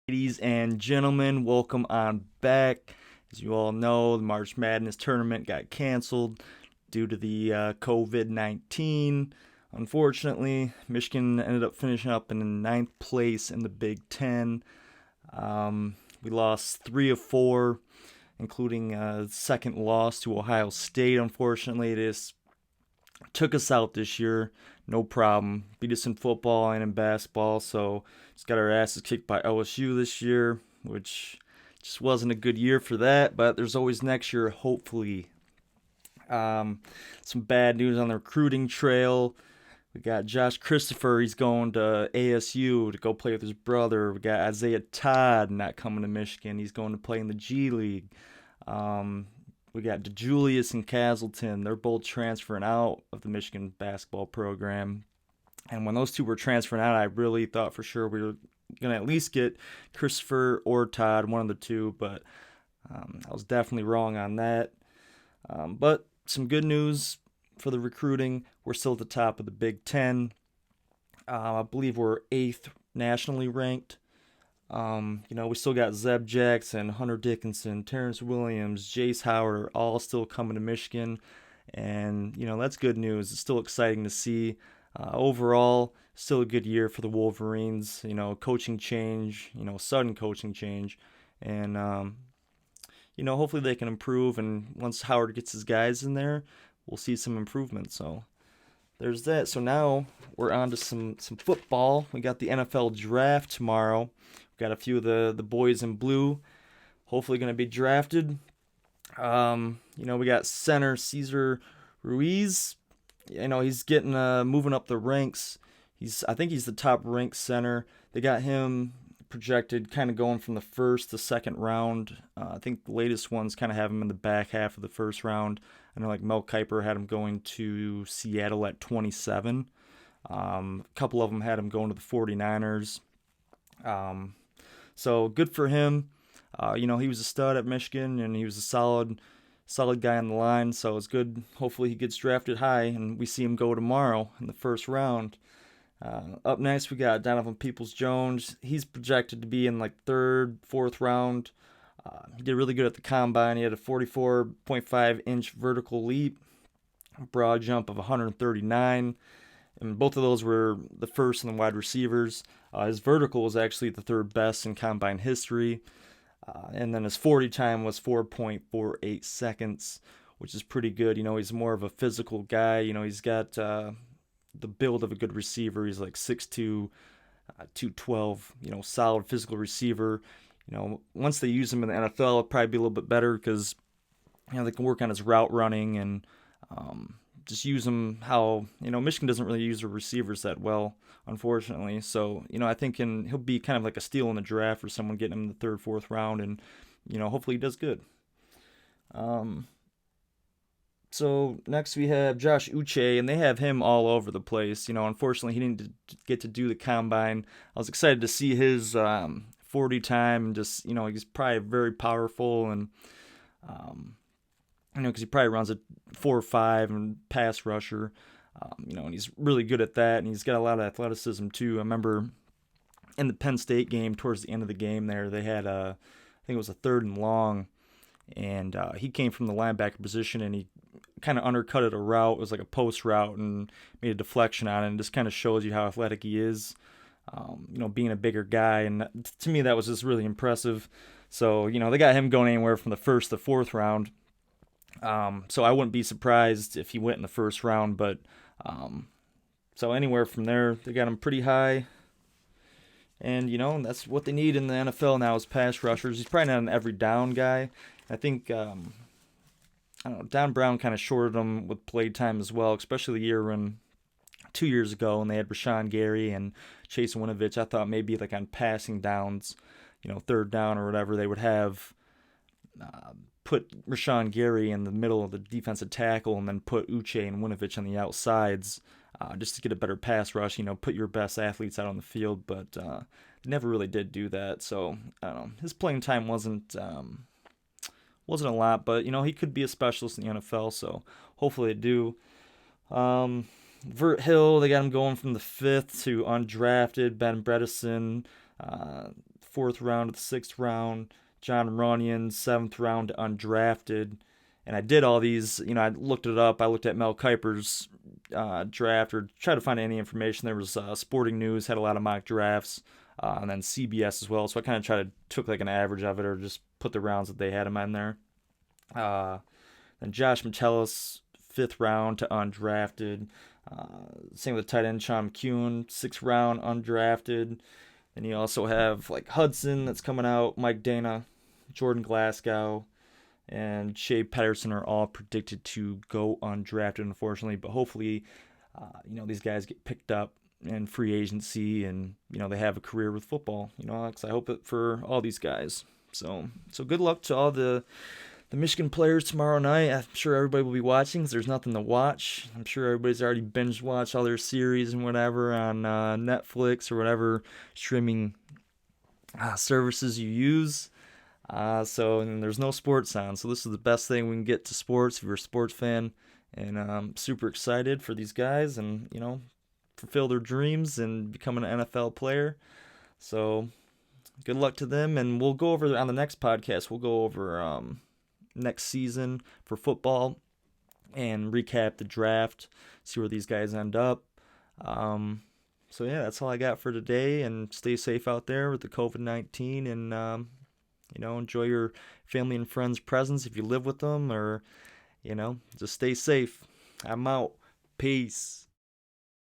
Ladies and gentlemen, welcome on back. As you all know, the March Madness tournament got canceled due to the COVID-19. Unfortunately, Michigan ended up finishing up in ninth place in the Big Ten. We lost 3 of 4, including a second loss to Ohio State. Unfortunately, this took us out this year. No problem. Beat us in football and in basketball, so just got our asses kicked by LSU this year, which just wasn't a good year for that, but there's always next year, hopefully. Some bad news on the recruiting trail. We got Josh Christopher. He's going to ASU to go play with his brother. We got Isaiah Todd not coming to Michigan. He's going to play in the G League. We got DeJulius and Castleton. They're both transferring out of the Michigan basketball program. And when those two were transferring out, I really thought for sure we were going to at least get Christopher or Todd, one of the two. But I was definitely wrong on that. But some good news for the recruiting. We're still at the top of the Big Ten. I believe we're 8th nationally ranked. We still got Zeb Jackson, Hunter Dickinson, Terrence Williams, Jace Howard are all still coming to Michigan. And, that's good news. It's still exciting to see. Overall, still a good year for the Wolverines. Coaching change, sudden coaching change. And, hopefully they can improve. And once Howard gets his guys in there, we'll see some improvement. So there's that. So now we're on to some football. We got the NFL draft tomorrow. We got a few of the boys in blue hopefully going to be drafted. We got center Cesar Ruiz. He's getting moving up the ranks. I think he's the top ranked center. They got him projected kind of going from the first to second round. I think the latest ones kind of have him in the back half of the first round. I know like Mel Kiper had him going to Seattle at 27. A couple of them had him going to the 49ers. So good for him. He was a stud at Michigan, and he was a solid guy on the line. So it's good. Hopefully he gets drafted high, and we see him go tomorrow in the first round. Up next, we got Donovan Peoples-Jones. He's projected to be in like third, fourth round. He did really good at the combine. He had a 44.5-inch vertical leap, broad jump of 139. And both of those were the first in the wide receivers. His vertical was actually the third best in combine history. And then his 40 time was 4.48 seconds, which is pretty good. He's more of a physical guy. He's got the build of a good receiver. He's like 6'2", 212, solid physical receiver. Once they use him in the NFL, it'll probably be a little bit better because, they can work on his route running and just use him how, Michigan doesn't really use their receivers that well, unfortunately. So, I think he'll be kind of like a steal in the draft for someone getting him in the third, fourth round, and, hopefully he does good. So next we have Josh Uche, and they have him all over the place. Unfortunately he didn't get to do the combine. I was excited to see his 40 time, and just, he's probably very powerful, and because he probably runs a 4.5 and pass rusher, and he's really good at that, and he's got a lot of athleticism too. I remember in the Penn State game, towards the end of the game there, they had I think it was a 3rd and long, and he came from the linebacker position, and he kind of undercutted a route. It was like a post route, and made a deflection on it, and just kind of shows you how athletic he is, being a bigger guy. And to me, that was just really impressive. So, they got him going anywhere from the first to fourth round. So I wouldn't be surprised if he went in the first round, but so anywhere from there, they got him pretty high. And, that's what they need in the NFL now is pass rushers. He's probably not an every down guy. I think, Don Brown kind of shorted him with play time as well, especially the year when 2 years ago when they had Rashawn Gary and Chase Winovich. I thought maybe like on passing downs, third down or whatever, they would have put Rashawn Gary in the middle of the defensive tackle and then put Uche and Winovich on the outsides just to get a better pass rush, put your best athletes out on the field, but never really did do that. So, I don't know. His playing time wasn't a lot, but, he could be a specialist in the NFL, so hopefully they do. Vert Hill, they got him going from the 5th to undrafted. Ben Bredesen, 4th round to the 6th round. John Runyon, 7th round undrafted. And I did all these, I looked it up. I looked at Mel Kiper's draft or tried to find any information. There was Sporting News, had a lot of mock drafts, and then CBS as well. So I kind of took like an average of it or just put the rounds that they had him in there. Then Josh Metellus, 5th round to undrafted. Same with tight end Sean McEwen, 6th round undrafted. And you also have like Hudson that's coming out, Mike Dana, Jordan Glasgow, and Shea Patterson are all predicted to go undrafted, unfortunately. But hopefully, these guys get picked up in free agency and, they have a career with football. Alex, I hope it for all these guys. So good luck to all the Michigan players tomorrow night. I'm sure everybody will be watching because there's nothing to watch. I'm sure everybody's already binge watched all their series and whatever on Netflix or whatever streaming services you use. And there's no sports on, so this is the best thing we can get to sports if you're a sports fan. And I'm super excited for these guys and, fulfill their dreams and become an NFL player. So good luck to them. And we'll go over on the next podcast, we'll go over next season for football and recap the draft, see where these guys end up. So yeah, that's all I got for today, and stay safe out there with the COVID-19 and, enjoy your family and friends' presence if you live with them or, just stay safe. I'm out. Peace.